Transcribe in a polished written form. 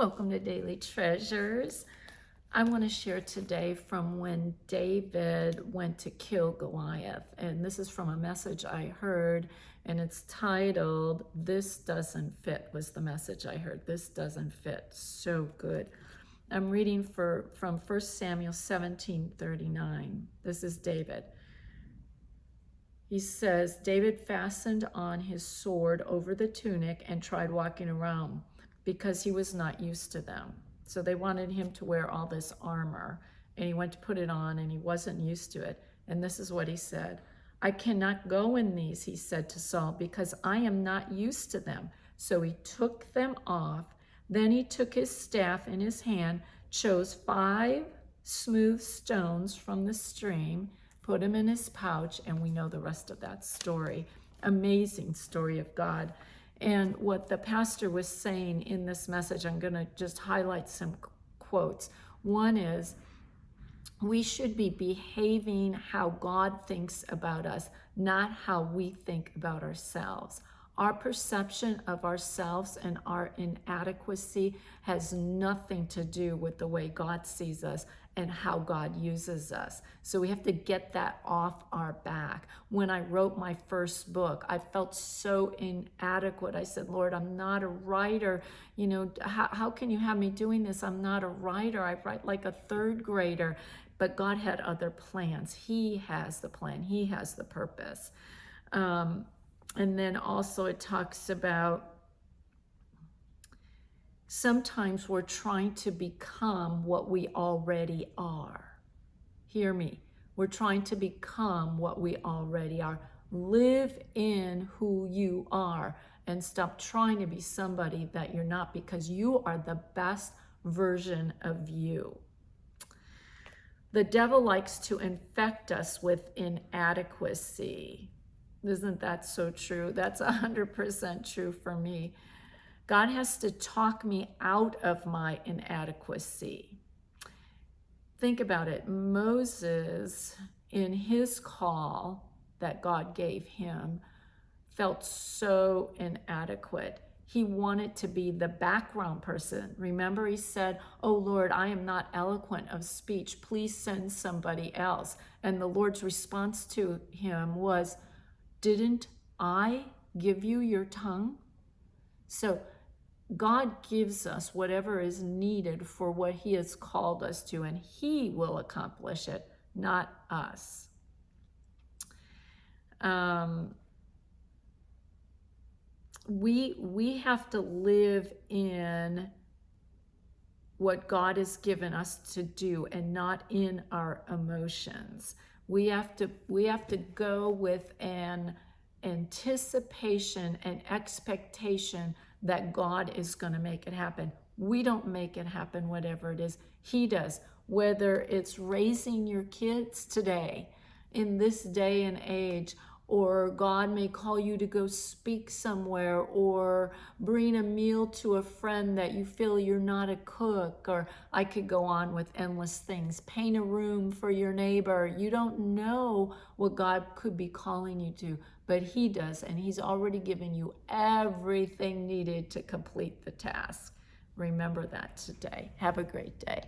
Welcome to Daily Treasures. I want to share today from when David went to kill Goliath. And this is from a message I heard, and it's titled, "This Doesn't Fit," was the message I heard. This doesn't fit. So good. I'm reading from 1 Samuel 17:39. This is David. He says, David fastened on his sword over the tunic and tried walking around because he was not used to them. So they wanted him to wear all this armor, and he went to put it on and he wasn't used to it. And this is what he said. "I cannot go in these," he said to Saul, "because I am not used to them." So he took them off. Then he took his staff in his hand, chose 5 smooth stones from the stream, put them in his pouch, and we know the rest of that story. Amazing story of God. And what the pastor was saying in this message, I'm going to just highlight some quotes. One is, we should be behaving how God thinks about us, not how we think about ourselves. Our perception of ourselves and our inadequacy has nothing to do with the way God sees us and how God uses us. So we have to get that off our back. When I wrote my first book, I felt so inadequate. I said, "Lord, I'm not a writer. You know, how can you have me doing this? I'm not a writer. I write like a 3rd grader." But God had other plans. He has the plan. He has the purpose. And then also it talks about sometimes we're trying to become what we already are. Hear me. We're trying to become what we already are. Live in who you are and stop trying to be somebody that you're not, because you are the best version of you. The devil likes to infect us with inadequacy. Isn't that so true? That's 100% true for me. God has to talk me out of my inadequacy. Think about it. Moses, in his call that God gave him, felt so inadequate. He wanted to be the background person. Remember, he said, "Oh Lord, I am not eloquent of speech. Please send somebody else." And the Lord's response to him was, "Didn't I give you your tongue?" So God gives us whatever is needed for what he has called us to, and he will accomplish it, not us. We have to live in what God has given us to do and not in our emotions. We have to go with an anticipation and expectation that God is going to make it happen. We don't make it happen, whatever it is. He does. Whether it's raising your kids today in this day and age, or God may call you to go speak somewhere, or bring a meal to a friend that you feel you're not a cook, or I could go on with endless things. Paint a room for your neighbor. You don't know what God could be calling you to, but he does, and he's already given you everything needed to complete the task. Remember that today. Have a great day.